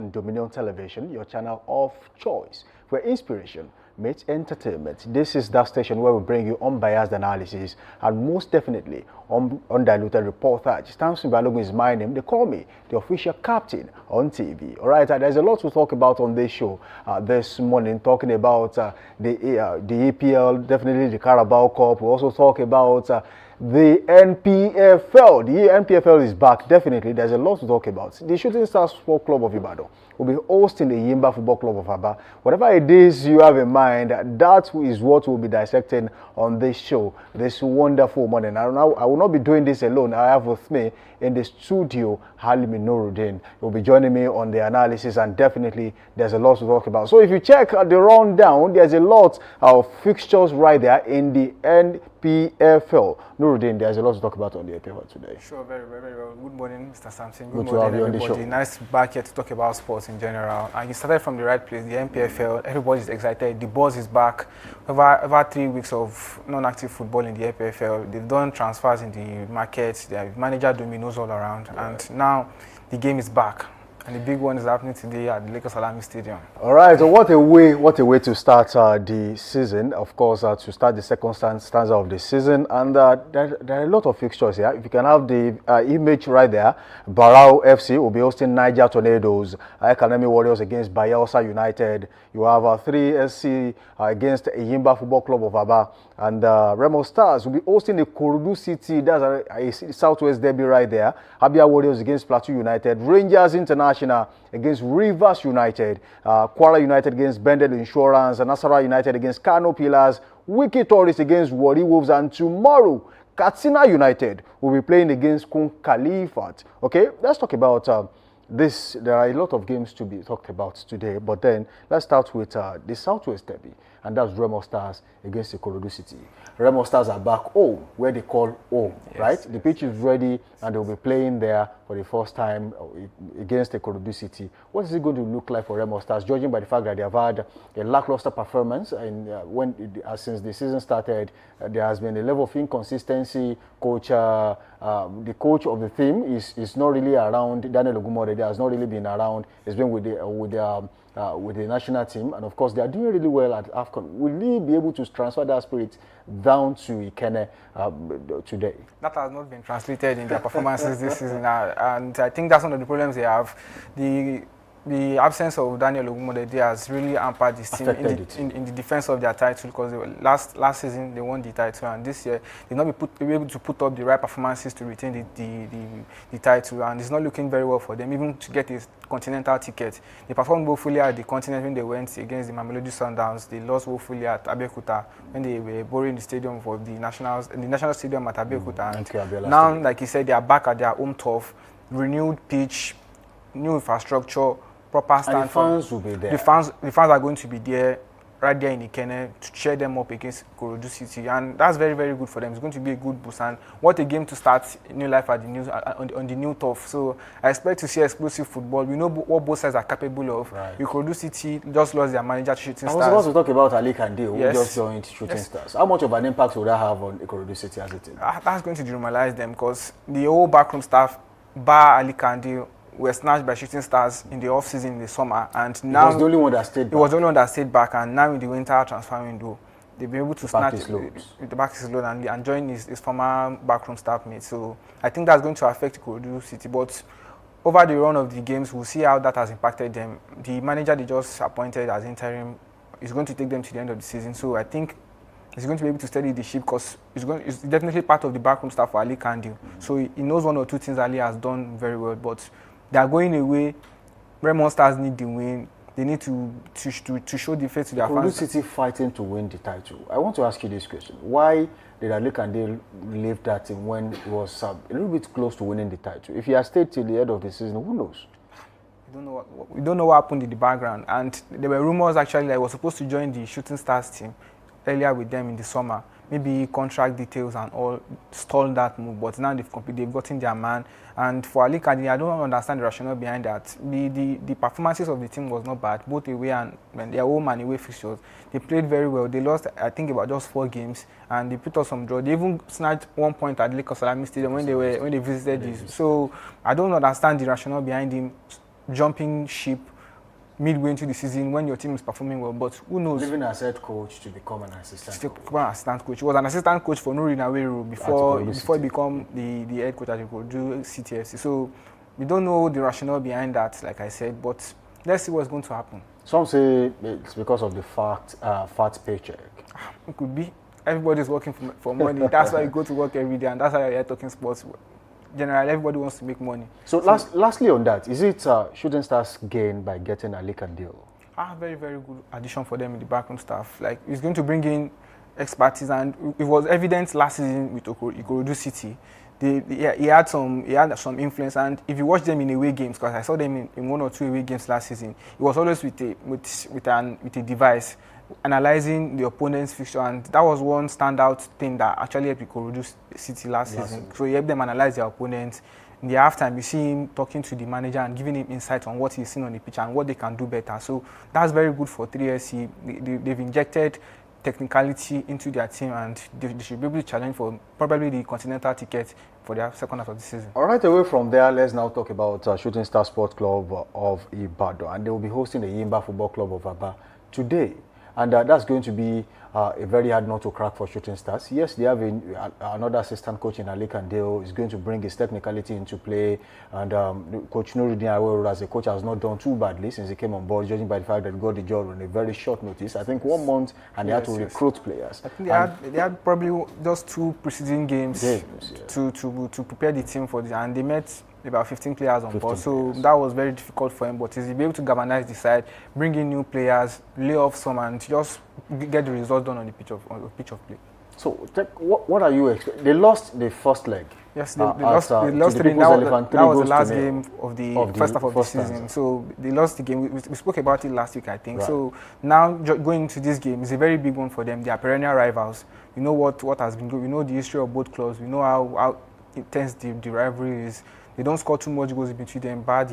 watching Dominion Television, your channel of choice, where inspiration meets entertainment. This is that station where we bring you unbiased analysis and most definitely undiluted reportage. Samson Balogun is my name. They call me the official captain on TV. All right, there's a lot to talk about on this show this morning, talking about the EPL, definitely the Carabao Cup. We also talk about the NPFL. The NPFL is back, definitely. There's a lot to talk about. The Shooting Stars Sport Club of Ibadan will be hosting the Yimba Football Club of Aba. Whatever it is you have in mind, that is what we'll be dissecting on this show this wonderful morning. I will not be doing this alone. I have with me in the studio Halimi Nuruddin. He'll be joining me on the analysis, and definitely there's a lot to talk about. So if you check the rundown, there's a lot of fixtures right there in the NPFL. Nuruddin, there's a lot to talk about on the NPFL today. Sure, very well. Good morning, Mr. Samson. Good morning, to have you everybody. on the show. Nice back here to talk about sports in general. And you started from the right place, the NPFL. Everybody's excited. The buzz is back. Over 3 weeks of non-active football in the NPFL. They've done transfers in the markets. Their manager dominoes all around. Yeah. And now the game is back. And the big one is happening today at the Lagos Salami Stadium. All right, so what a way to start the season. Of course, to start the second stanza of the season. And there are a lot of fixtures here. If you can have the image right there, Barao FC will be hosting Niger Tornadoes, Academy Warriors against Bayelsa United. You have 3SC against Yimba Football Club of Aba. And Remo Stars will be hosting the Ikorodu City. That's a Southwest derby right there. Abia Warriors against Plateau United. Rangers International against Rivers United. Kwara United against Bendel Insurance. Nasarawa United against Kano Pillars. Wiki Tourists against Wari Wolves. And tomorrow, Katsina United will be playing against Kun Khalifat. Okay, let's talk about this. There are a lot of games to be talked about today, but then let's start with the Southwest Derby, and that's Remo Stars against Ikorodu City. Remo Stars are back home, where they call home, yes, right? The pitch is ready, and they'll be playing there for the first time against Ikorodu City. What is it going to look like for Remo Stars, judging by the fact that they have had a lackluster performance, and since the season started, there has been a level of inconsistency. The coach of the team is not really around. Daniel Ogumore has not really been around. He's been with the national team, and of course they are doing really well at AFCON. Will he be able to transfer that spirit down to Ikene today? That has not been translated in their performances this season, and I think that's one of the problems they have. The absence of Daniel Ogumode has really hampered this team in the defense of their title, because last season they won the title, and this year they've not been able to put up the right performances to retain the title, and it's not looking very well for them, even to get a continental ticket. They performed woefully at the continent when they went against the Mamelodi Sundowns. They lost woefully at Abeokuta when they were borrowing the stadium for the national stadium at Abeokuta. Now, like you said, they are back at their home turf, renewed pitch, new infrastructure, proper stand. And the fans will be there. The fans are going to be there, right there in Ikene, to cheer them up against Ikorodu City, and that's very, very good for them. It's going to be a good boost, and what a game to start new life at the on the new turf. So I expect to see explosive football. We know what both sides are capable of. Right. Ikorodu City just lost their manager to Shooting Stars. I was about to talk about Ali Kande, who yes, just joined Shooting Stars. How much of an impact will that have on Ikorodu City as a team? That's going to demoralize them, because the whole backroom staff, bar Ali Kande, were snatched by Shooting Stars in the off-season in the summer, and now he was the only one that stayed back. He was the only one that stayed back, and now in the winter transfer window, they've been able to snatch the back his load and join his former backroom staff mate. So I think that's going to affect Ikorodu City, but over the run of the games, we'll see how that has impacted them. The manager they just appointed as interim is going to take them to the end of the season, so I think he's going to be able to steady the ship, because it's definitely part of the backroom staff for Ali Kande. So he knows one or two things Ali has done very well, but they are going away. Remo Stars need the win. They need to show the face to their fans. City fighting to win the title. I want to ask you this question: why did Ali Kande leave that team when he was a little bit close to winning the title? If he had stayed till the end of the season, who knows? We don't know what happened in the background, and there were rumors actually that he was supposed to join the Shooting Stars team earlier with them in the summer. Maybe contract details and all stalled that move, but now they've gotten their man. And for Ali Kande, I don't understand the rationale behind that. The performances of the team was not bad, both away and their home and away fixtures. They played very well. They lost, I think, about just 4 games, and they put us some draw. They even snatched 1 point at Lagos Salami Stadium when they visited this. So I don't understand the rationale behind him jumping ship midway into the season when your team is performing well. But who knows? Leaving as head coach to become an assistant coach. He was an assistant coach for Nuri Naweru before he became the head coach at Ikorodu City FC. So we don't know the rationale behind that, like I said, but let's see what's going to happen. Some say it's because of the fat paycheck. It could be. Everybody's working for money. That's why you go to work every day, and that's why you're here talking sports. Generally, everybody wants to make money. So lastly on that, is it Shooting Stars gain by getting Ali Kandil? Very, very good addition for them in the backroom staff. Like, he's going to bring in expertise, and it was evident last season with Ikorodu City. He had some influence, and if you watch them in away games, because I saw them in 1 or 2 away games last season, it was always with a device analyzing the opponent's fixture, and that was one standout thing that actually helped Ikorodu City last season. So he helped them analyze their opponents. In the halftime, you see him talking to the manager and giving him insight on what he's seen on the pitch and what they can do better. So that's very good for 3SC. They've injected technicality into their team, and they should be able to challenge for probably the continental ticket for their second half of the season. All right, away from there, let's now talk about Shooting Star Sports Club of Ibadan, and they will be hosting the Yimba Football Club of Aba today. And that's going to be a very hard nut to crack for Shooting Stars. Yes, they have another assistant coach in Ali Kandil. Is going to bring his technicality into play. And Coach Nuruddin Aweru, as a coach, has not done too badly since he came on board, judging by the fact that he got the job on a very short notice. I think 1 month, and they had to recruit players. I think they had probably just 2 preceding games to prepare the team for this, and they met about 15 players on board, so that was very difficult for him, but he's able to galvanize the side, bring in new players, lay off some, and just get the results done on the pitch of play. So, what are you expecting? They lost the first leg. Yes, they lost 3. That was the last game of the first half of the season. So they lost the game. We spoke about it last week, I think. Right. So now going into this game is a very big one for them. They are perennial rivals. We know what has been good. We know the history of both clubs. We know how intense the rivalry is. They don't score too much goals between them, but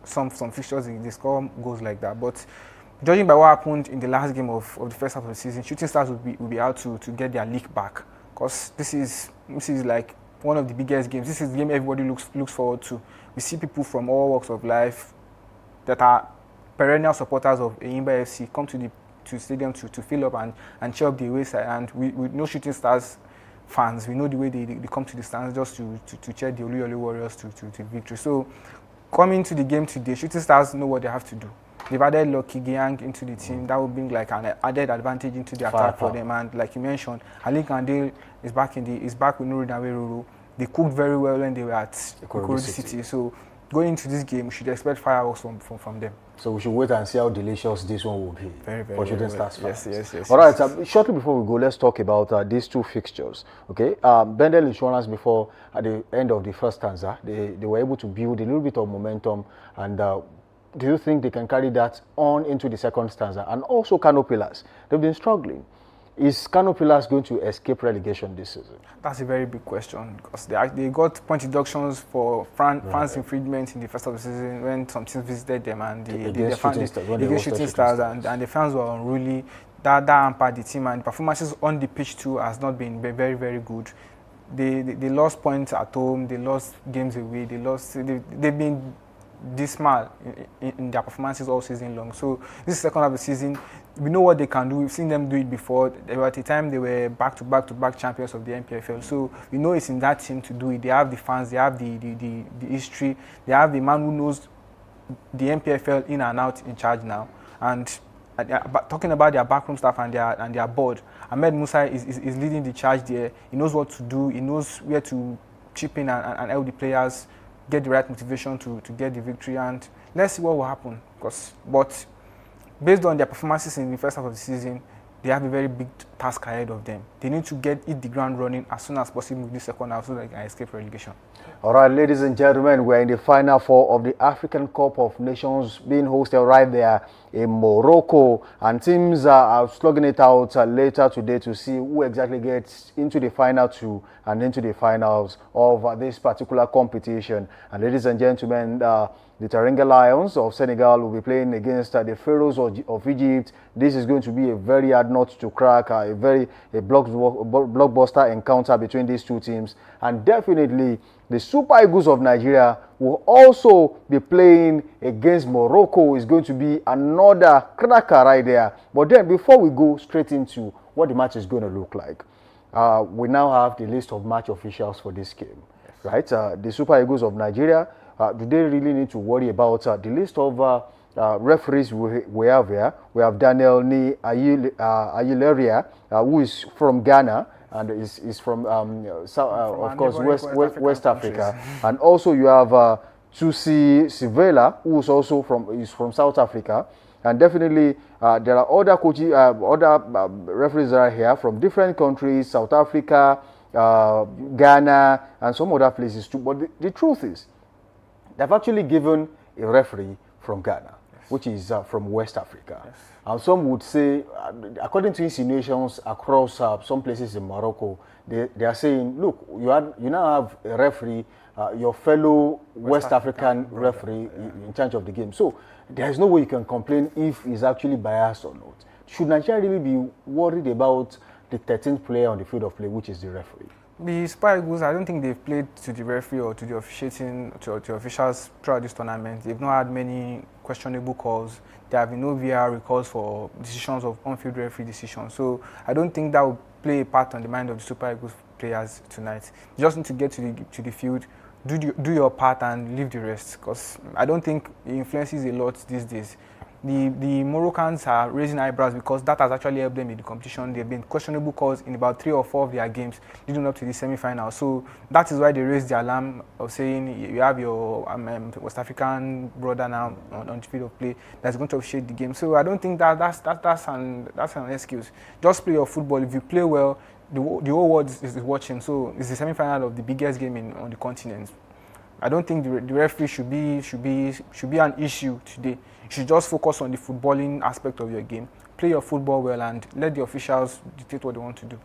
some fixtures they score goals like that. But judging by what happened in the last game of the first half of the season, Shooting Stars will be out to get their league back, because this is like one of the biggest games. This is the game everybody looks forward to. We see people from all walks of life that are perennial supporters of Enyimba FC come to the stadium to fill up and cheer up the away side, and we know Shooting Stars fans. We know the way they come to the stands just to cheer the Oluyole Warriors to victory. So coming to the game today, Shooting Stars know what they have to do. They've added Lucky Giang into the team. That will bring like an added advantage into the attack for them. And like you mentioned, Ali Kandil is back with Nuruddin Aweru. They cooked very well when they were at Ikorodu City. So going into this game, we should expect fireworks from them. So we should wait and see how delicious this one will be. Very, very, for Shooting Stars fans. Yes. All right, shortly before we go, let's talk about these 2 fixtures. Okay, Bendel Insurance, before at the end of the first stanza, they were able to build a little bit of momentum, and do you think they can carry that on into the second stanza? And also Kano Pillars, they've been struggling. Is Kano Pillars going to escape relegation this season? That's a very big question, because they got point deductions for fans infringement in the first of the season when some teams visited them, and they Shooting Stars, and the fans were unruly. That hampered the team, and the performances on the pitch too has not been very, very good. They lost points at home, they lost games away, they've been dismal in their performances all season long. So this second half of the season, we know what they can do. We've seen them do it before. At the time, they were back-to-back champions of the NPFL. So we know it's in that team to do it. They have the fans, they have the history, they have the man who knows the NPFL in and out in charge now. And talking about their backroom staff and their board, Ahmed Musa is leading the charge there. He knows what to do. He knows where to chip in and help the players get the right motivation to get the victory, and let's see what will happen. But based on their performances in the first half of the season, they have a very big task ahead of them. They need to hit the ground running as soon as possible with this second half so that they can escape relegation. All right, ladies and gentlemen, we're in the final 4 of the African Cup of Nations being hosted right there in Morocco, and teams are slugging it out later today to see who exactly gets into the final 2 and into the finals of this particular competition. And ladies and gentlemen, The Teranga Lions of Senegal will be playing against the Pharaohs of Egypt. This is going to be a very hard nut to crack, a blockbuster encounter between these two teams. And definitely, the Super Eagles of Nigeria will also be playing against Morocco. It's going to be another cracker right there. But then, before we go straight into what the match is going to look like, we now have the list of match officials for this game. Yes. Right? The Super Eagles of Nigeria, do they really need to worry about the list of referees we have here? We have Daniel Ni Ayileria, who is from Ghana and is from of course, West Africa. And also you have Tusi Sivela, who is also from South Africa. And definitely, there are other coaches, referees that are here from different countries, South Africa, Ghana, and some other places too. But the truth is, they've actually given a referee from Ghana, yes, which is from West Africa. Yes. And some would say, according to insinuations across some places in Morocco, they are saying, look, you now have a referee, your fellow West African referee in charge of the game. So there is no way you can complain if he's actually biased or not. Should Nigeria really be worried about the 13th player on the field of play, which is the referee? The Super Eagles, I don't think they've played to the referee or to the officiating, to officials throughout this tournament. They've not had many questionable calls. There have been no VR recalls for decisions of on-field referee decisions. So I don't think that will play a part on the mind of the Super Eagles players tonight. You just need to get to the field, do your part and leave the rest, because I don't think it influences a lot these days. The Moroccans are raising eyebrows because that has actually helped them in the competition. They've been questionable calls in about 3 or 4 of their games leading up to the semi-final. So that is why they raised the alarm of saying you have your West African brother now on the field of play that's going to officiate the game. So I don't think that's an excuse. Just play your football. If you play well, the whole world is watching. So it's the semi-final of the biggest game on the continent. I don't think the referee should be an issue today. You should just focus on the footballing aspect of your game. Play your football well and let the officials dictate what they want to do.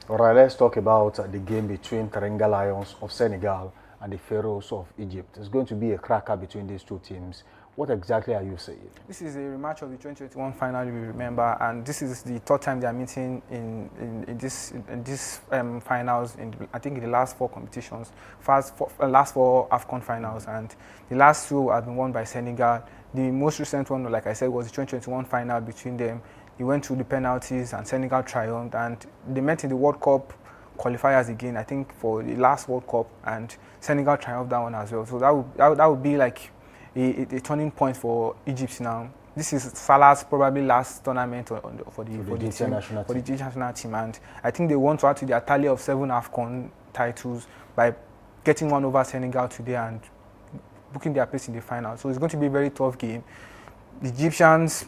All right, let's talk about the game between Teranga Lions of Senegal and the Pharaohs of Egypt. It's going to be a cracker between these two teams. What exactly are you saying? This is a rematch of the 2021 final, you remember, and this is the third time they are meeting in this finals. I think in the last 4 competitions, last 4 AFCON finals, and the last 2 have been won by Senegal. The most recent one, like I said, was the 2021 final between them. They went through the penalties, and Senegal triumphed, and they met in the World Cup qualifiers again, I think, for the last World Cup, and Senegal triumphed that one as well. So that would be like a turning point for Egypt now. This is Salah's probably last tournament for the Egyptian national team, and I think they want to add to their tally of 7 AFCON titles by getting one over Senegal today and booking their place in the final. So it's going to be a very tough game. The Egyptians,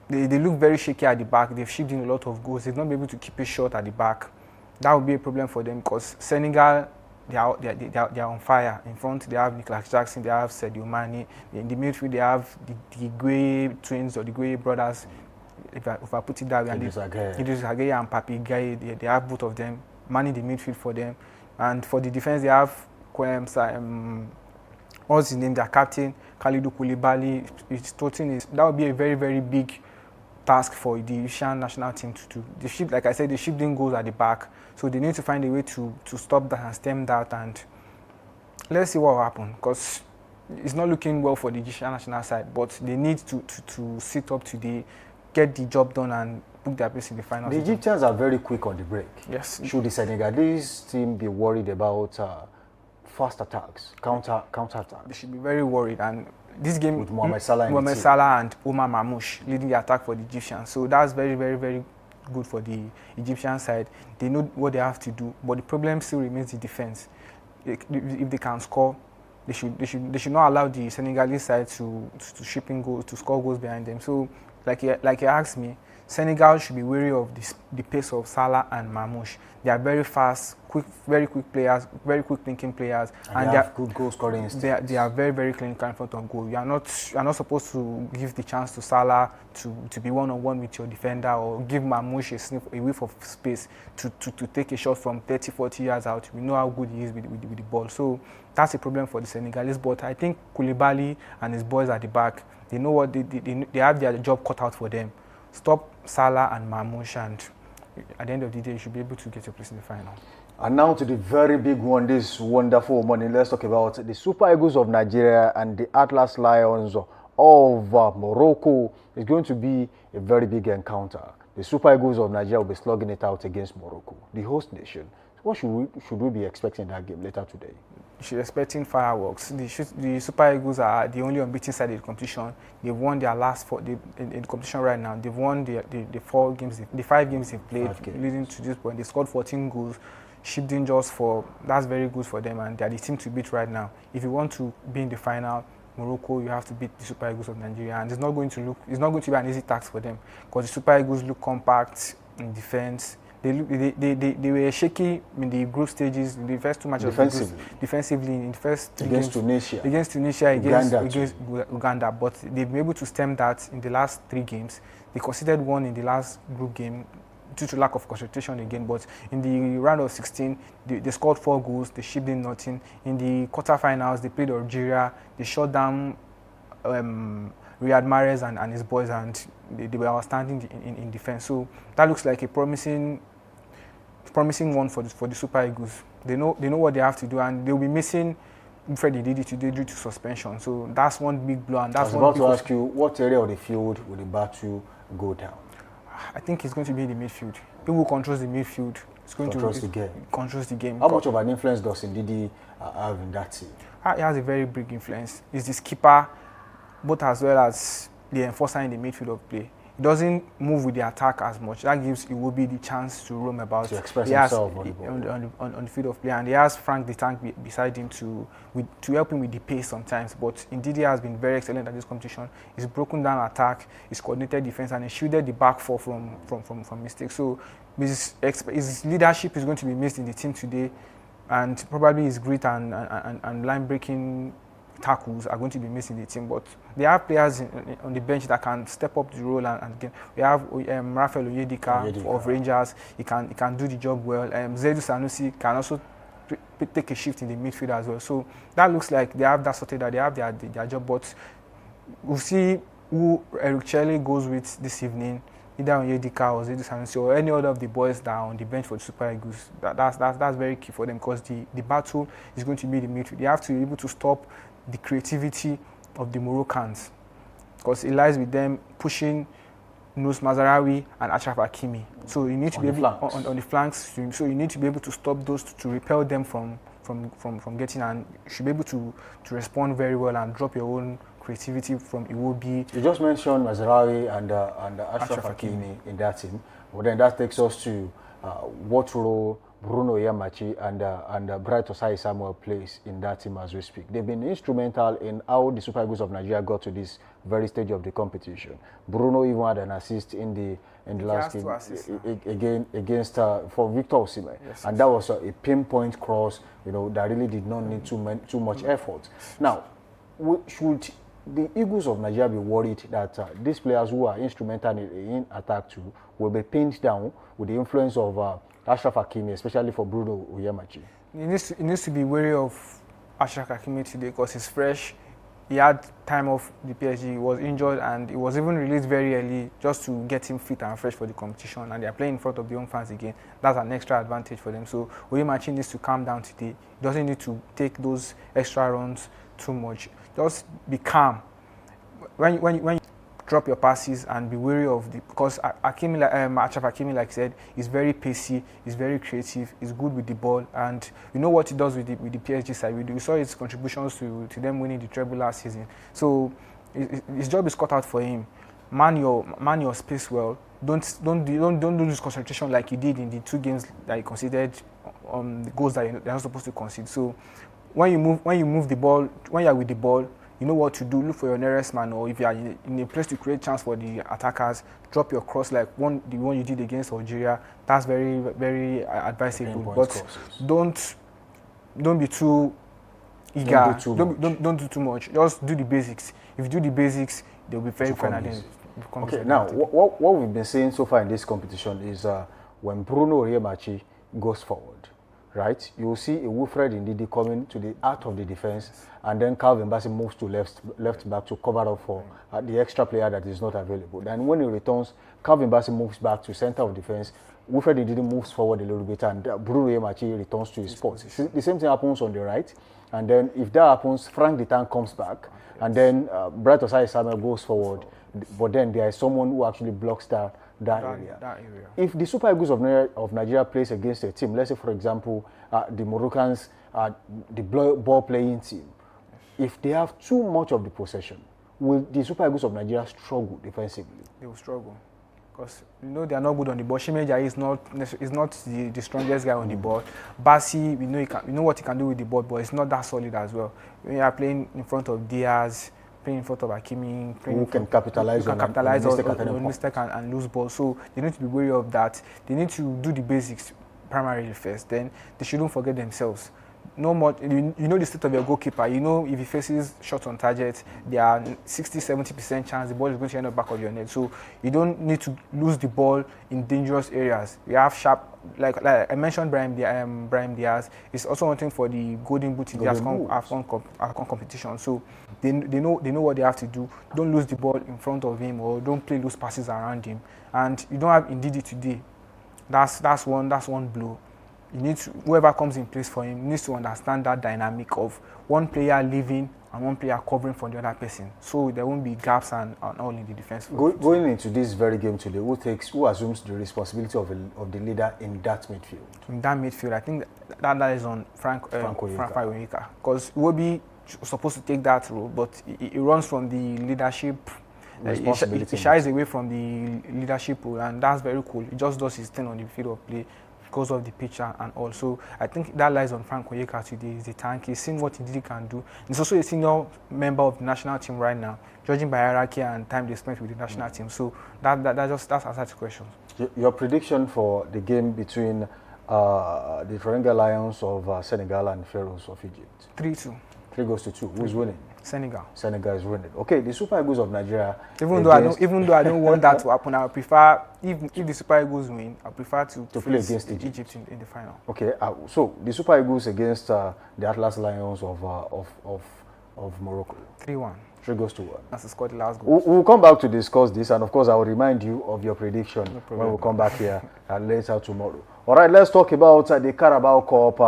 they look very shaky at the back. They've shipped in a lot of goals. They've not been able to keep it short at the back. That would be a problem for them because Senegal, they are on fire. In front, they have Nicolas Jackson, they have Sadio Mane. In the midfield, they have the Gueye twins or the Gueye brothers, if I put it that way. Idris Gueye and Papi Gueye, they have both of them manning the midfield for them. And for the defense, they have what's his name, their captain, Kalidou Koulibaly. That would be a very, very big task for the Egyptian national team to do. Like I said, they shipped in goals at the back, so they need to find a way to stop that and stem that, and let's see what will happen, because it's not looking well for the Egyptian national side, but they need to sit up today, get the job done, and book their place in the finals. The Egyptians are very quick on the break. Yes. Should the Senegalese team be worried about fast attacks, counter attacks? They should be very worried, and this game with Mohamed Salah and Omar Mamouche leading the attack for the Egyptians. So that's very, very, very good for the Egyptian side. They know what they have to do, but the problem still remains the defense. If they can score, they should not allow the Senegalese side to ship in goals, to score goals behind them. So like you asked me, Senegal should be wary of the pace of Salah and Mamouche. They are very fast, very quick players, very quick thinking players, and they have good goal scoring instincts. They are very, very clinical in front of goal. You are not supposed to give the chance to Salah to be one-on-one with your defender, or give Mamouche a whiff of space to take a shot from 30, 40 yards out. We know how good he is with the ball. So that's a problem for the Senegalese. But I think Koulibaly and his boys at the back, they know what they have their job cut out for them. Stop Salah and Mamouche, and at the end of the day, you should be able to get your place in the final. And now to the very big one, this wonderful morning. Let's talk about the Super Eagles of Nigeria and the Atlas Lions of Morocco. It's going to be a very big encounter. The Super Eagles of Nigeria will be slugging it out against Morocco, the host nation. What should we be expecting in that game later today? You should be expecting fireworks. The Super Eagles are the only unbeaten side in the competition. They've won their last four in the competition right now. They've won the 5 games they've played, leading to this point. They scored 14 goals, shipped in just 4. That's very good for them, and they're the team to beat right now. If you want to be in the final, Morocco, you have to beat the Super Eagles of Nigeria, and it's not going to be an easy task for them, because the Super Eagles look compact in defense. They were shaky in the group stages in the first 2 matches. Defensively in the first 3 against games. Against Tunisia, against Uganda. But they've been able to stem that in the last 3 games. They conceded 1 in the last group game due to lack of concentration again. But in the round of 16, they scored 4 goals. They shipped in nothing. In the quarterfinals, they played Algeria. They shut down Riyad Mahrez and his boys, and they were outstanding in defense. So that looks like a promising one for the Super Eagles. They know what they have to do, and they'll be missing Fred Ndidi today due to suspension. So that's one big blow. And that's I was about to ask you, what area of the field will the battle go down? I think it's going to be in the midfield. Who controls the midfield? It's going controls the game. How much of an influence does Ndidi have in that team? He has a very big influence. He's the skipper, both as well as the enforcer in the midfield of play. He doesn't move with the attack as much. That gives Iwobi the chance to roam about, to express himself on the field of play, and he has Frank the Tank beside him to help him with the pace sometimes. But Ndidi has been very excellent at this competition. He's broken down attack, he's coordinated defense, and he shielded the back four from mistakes. So his leadership is going to be missed in the team today, and probably his grit and line breaking tackles are going to be missing the team. But they have players on the bench that can step up the role, and again we have Raphael Oyedika of Rangers. He can do the job well. Zaidu Sanusi can also take a shift in the midfield as well. So that looks like they have that sorted out. They have their job. But we'll see who Eric Chelle goes with this evening, either Oyedika or Zaidu Sanusi or any other of the boys that are on the bench for the Super Eagles. That's very key for them, because the battle is going to be the midfield. They have to be able to stop the creativity of the Moroccans, because it lies with them pushing Nus Mazarawi and Achraf Hakimi. So you need to be able on the flanks. So you need to be able to stop those to repel them from getting, and you should be able to respond very well and drop your own creativity from Iwobi. You just mentioned Mazarawi and Achraf Hakimi in that team. But then that takes us to what role Bruno Yamachi and Bright Osai Samuel plays in that team as we speak. They've been instrumental in how the Super Eagles of Nigeria got to this very stage of the competition. Bruno even had an assist in the last game against for Victor Osimhen, and that was a pinpoint cross, that really did not need too much effort. Now, should the Eagles of Nigeria be worried that these players who are instrumental in attack too will be pinned down with the influence of Achraf Hakimi, especially for Bruno Oyemachi? He needs to be wary of Achraf Hakimi today, because he's fresh. He had time off the PSG. He was injured, and he was even released very early just to get him fit and fresh for the competition. And they are playing in front of their own fans again. That's an extra advantage for them. So Oyemachi needs to calm down today. He doesn't need to take those extra runs too much. Just be calm. When you drop your passes and be wary of because Achraf Hakimi, like I said, is very pacey, is very creative, is good with the ball, and you know what he does with the PSG side. We saw his contributions to them winning the treble last season. So his job is cut out for him. Man your space well. Don't lose concentration like he did in the 2 games that he conceded the goals that they're not supposed to concede. So when you move the ball, when you're with the ball, you know what to do. Look for your nearest man, or if you are in a place to create chance for the attackers, drop your cross like the one you did against Algeria. That's very, very advisable. But don't be too eager. Don't do too much. Just do the basics. If you do the basics, they'll be very fine. Okay, now what we've been saying so far in this competition is when Bruno Onyemaechi goes forward, right? You'll see a Wilfred Ndidi coming to the heart of the defense, and then Calvin Bassey moves to left back to cover up for the extra player that is not available. Then when he returns, Calvin Bassey moves back to center of defense. Wilfred Ndidi moves forward a little bit, and Bruno Onyemaechi returns to his spot. The same thing happens on the right, and then if that happens, Frank De Tank comes back, and then Bright Osai Samuel goes forward. But then there is someone who actually blocks that area. If the Super Eagles of Nigeria plays against a team, let's say for example the Moroccans, the ball playing team, if they have too much of the possession, will the Super Eagles of Nigeria struggle defensively? They will struggle because you know they are not good on the ball. Shimeja is not the strongest guy on the ball. Bassey, we know what he can do with the ball, but it's not that solid as well. When you are playing in front of Diaz, playing in front of Hakimi, who can capitalize on mistake and lose ball. So they need to be wary of that. They need to do the basics primarily first. Then they shouldn't forget themselves. No more. You know the state of your goalkeeper. You know if he faces shots on target, there are 60-70% chance the ball is going to end up back of your net. So you don't need to lose the ball in dangerous areas. You have sharp, like I mentioned, Brahim Diaz is also wanting for the Golden Boot in the AFCON competition. So they know what they have to do. Don't lose the ball in front of him, or don't play loose passes around him. And you don't have Ndidi today. That's one blow. You need to, whoever comes in place for him needs to understand that dynamic of one player leaving and one player covering for the other person, so there won't be gaps and all in the defense. Going into this very game today, who assumes the responsibility of the leader in that midfield? In that midfield, I think that is on Frank Onyeka, because Iwobi was supposed to take that role, but he runs from the leadership. He shies away from the leadership role, and that's very cool. He just does his thing on the field of play because of the picture and also I think that lies on Frank Onyeka today. He's the tank. He's seen what he can do. He's also a senior member of the national team right now, judging by hierarchy and time they spent with the national team. So that's aside the question. Your prediction for the game between the Teranga Lions of Senegal and Pharaohs of Egypt? 3-2. 3-2. Who's winning? Senegal. Senegal is winning. Okay, the Super Eagles of Nigeria. Even though I don't want that to happen, I prefer if the Super Eagles win, I prefer to play against Egypt in the final. Okay, so the Super Eagles against the Atlas Lions of Morocco. 3-1. 3-1. That's the score the last goal. We'll come back to discuss this, and of course I will remind you of your prediction when we come back here later tomorrow. All right, let's talk about the Carabao Cup.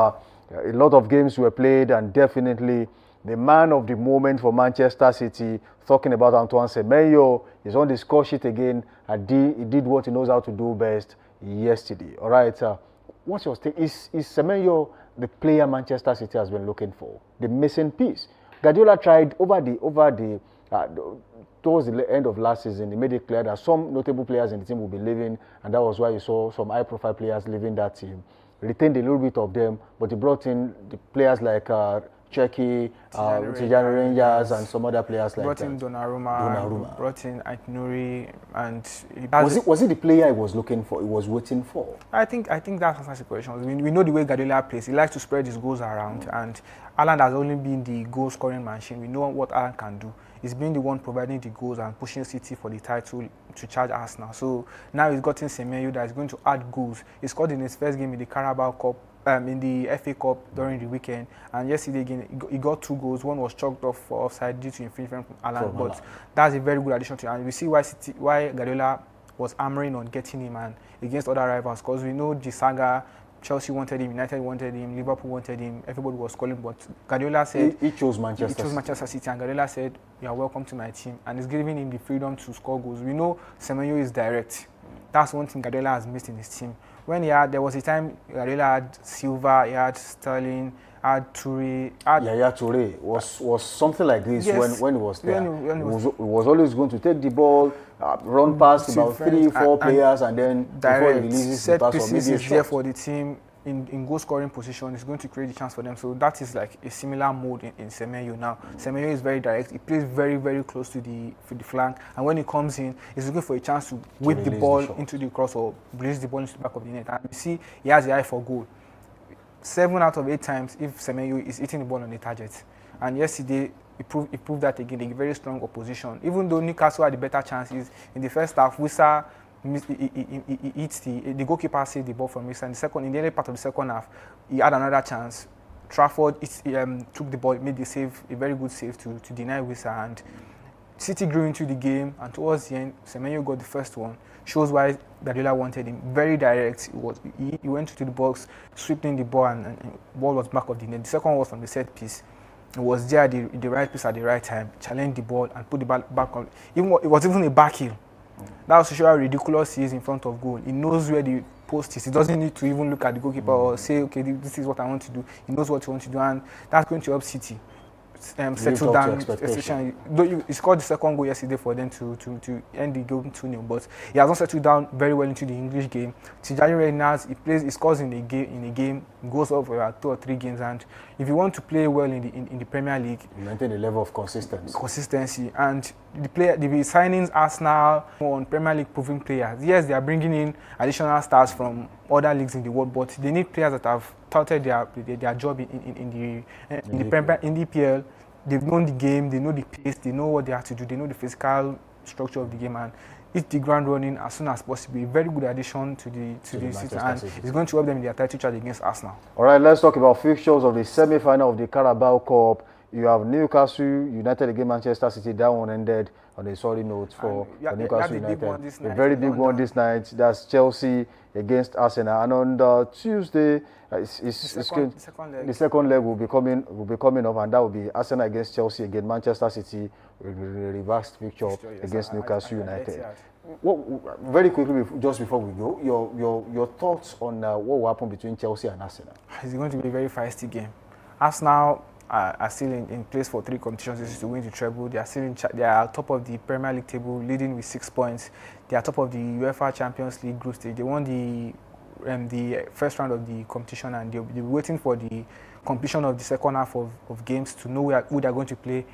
A lot of games were played, and definitely the man of the moment for Manchester City, talking about Antoine Semenyo, is on the score sheet again. He did what he knows how to do best yesterday. All right, what's your take? Is Semenyo the player Manchester City has been looking for, the missing piece? Guardiola tried towards the end of last season. He made it clear that some notable players in the team will be leaving, and that was why you saw some high-profile players leaving that team. Retained a little bit of them, but he brought in the players like Cheki, Tijani Rangers, and some other players like brought in Donnarumma, brought in Aït-Nouri, and was it the player he was looking for? He was waiting for. I think that's the question. We know the way Guardiola plays. He likes to spread his goals around, and Haaland has only been the goal scoring machine. We know what Haaland can do. He's been the one providing the goals and pushing City for the title to charge Arsenal. So now he's gotten Semenyo that is going to add goals. He scored in his first game in the Carabao Cup. In the FA Cup during the weekend, and yesterday again he got 2 goals. One was chalked off for offside due to infringement from Haaland, but that's a very good addition to it. And we see why Guardiola was hammering on getting him and against other rivals, because we know the saga. Chelsea wanted him, United wanted him, Liverpool wanted him, everybody was calling, but Guardiola said he chose Manchester City, and Guardiola said, "You are welcome to my team," and he's giving him the freedom to score goals. We know Semenyo is direct. That's one thing Guardiola has missed in his team. There was a time Guardiola had Silva, he had Sterling, had Toure. Yaya Toure was something like this. Yes, when he was there. He was always going to take the ball, run past about 3-4 players, and then before he releases the pass, set pieces is there for the team. in goal scoring position is going to create a chance for them. So that is like a similar mode in Semenyo now. Semenyo is very direct. He plays very, very close to the flank, and when he comes in, he's looking for a chance to whip the ball into the cross or release the ball into the back of the net. And you see, he has the eye for goal. 7 out of 8 times, if Semenyo is hitting the ball on the target, and yesterday he proved that again. A very strong opposition. Even though Newcastle had the better chances in the first half, Wissa he hits the goalkeeper saved the ball from Wissa. In the early part of the second half, he had another chance. Trafford took the ball, made the save, a very good save to deny Wissa, and City grew into the game. And towards the end, Semenyo got the first one. Shows why Guardiola wanted him. Very direct. He went to the box, swept in the ball, and ball was back of the net. The second one was from the set piece. He was there at the right place at the right time, challenged the ball and put the ball back on. It was even a back heel. That was to show how ridiculous he is in front of goal. He knows where the post is. He doesn't need to even look at the goalkeeper or say, okay, this is what I want to do. He knows what he wants to do, and that's going to help City settle down. He scored the second goal yesterday for them to end the game 2-0, but he has not settled down very well into the English game. Tijani Reynolds, he scores in a game, goes up for 2 or 3 games, and if you want to play well in the Premier League, you maintain a level of consistency. And the signings Arsenal on Premier League proven players. Yes, they are bringing in additional stars from other leagues in the world, but they need players that have touted their job in the EPL. They've known the game, they know the pace, they know what they have to do, they know the physical structure of the game, and hit the ground running as soon as possible. A very good addition to the City, and it's going to help them in their title charge against Arsenal. All right, let's talk about fixtures of the semi-final of the Carabao Cup. You have Newcastle United against Manchester City. That one ended on a sorry note for Newcastle United. A very big one this night. That's Chelsea against Arsenal. And on Tuesday, the second leg will be coming up, and that will be Arsenal against Chelsea again. Manchester City will reverse fixture against Newcastle United. Very quickly, just before we go, your thoughts on what will happen between Chelsea and Arsenal? It's going to be a very feisty game. Arsenal are still in place for 3 competitions. This is to win the treble. They are still they are top of the Premier League table, leading with 6 points. They are top of the UEFA Champions League group stage. They won the first round of the competition, and they'll be waiting for the completion of the second half of games to know who they are going to play